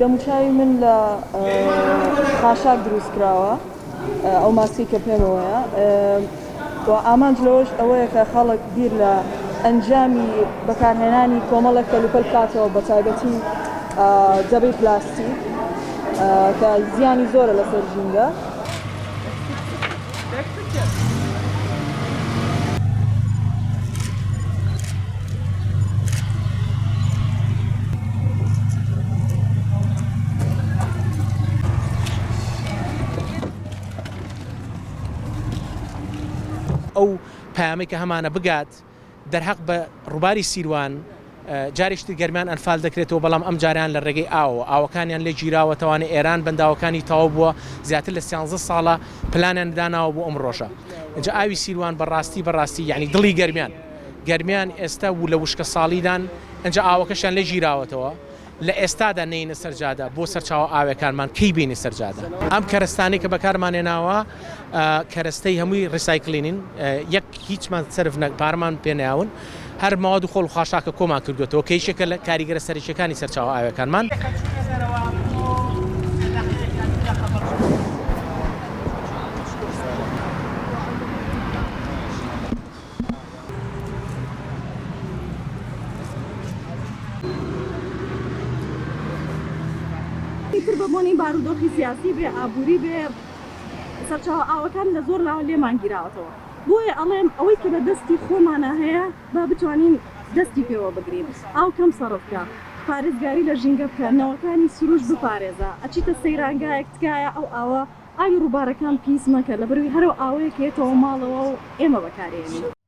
دەموچاوی من لە خاشاک دروست کراوە ئەو ماسی کە پێمەوەیە و ئامانج لەوەش ئەوەیە کە خەڵک بیر لە ئەنجامی بەکارهێنانی کۆمەڵێک کەلوپەل بکاتەوە بە تایبەتی جەبەی پلاستیک کە زیانی زۆرە لەسەر ژینگە. ئەو پەیامەی کە هەمانە بگات دەرحەق بە ڕووباری سیروان جارێشتی گەرمیان ئەنفال دەکرێتەوە بەڵام ئەم جاریان لە ڕێگەی ئاوەکانیان لێ گیراوە تەوانێ ئێران بەنداوەکانی تەواو بووە زیاتر لە 13 ساڵە پلانیان داناوە بۆ ئەم ڕۆژە. اینجا ئاوی سیروان بەڕاستی یعنی دڵی گەرمیان ئێستا و لە وشکە ساڵیدان ئەنجا ئاوەکەشیان لێ گیراوەتەوە لە ئێستادا نینە سەرجادا بۆ سەرچاوە ئاوەکانمان کەی بینی سەرجادا. ئەم کەرەستانی کە بەکارمانێناوە کەرەستەی هەمووی ڕیسایکلینین یەک هیچمان سەرف پارمان پێناون هەر ماوەد و خۆڵ و خاشاکە کۆمان کردوێتەوە کە یەکێکە لە کاریگەرە سەرچیەکانی سەرچاوە ئاوەکانمان. بۆنی بارودۆخی سیاسی بێ ئابووری بێ سەرچاوە ئاوەکان لە زۆر لاوە لێمان گیراوەتەوە بۆیە ئەڵێم ئەوەی کە بە دەستی خۆمانە هەیە با بتوانین دەستی پێوە بگرین ئاو کەم سەرفکە پارێزگاری لە ژینگە بکە نەوەکانی سروش بپارێزە ئەچیتە سەیرانگایەک تکایە ئەو ئاوە ئاوی ڕووبارەکان پیس مەکە لە بەروی هەرو ئاوەیە کێتەوە ماڵەوە و ئێمە بەکارێنین.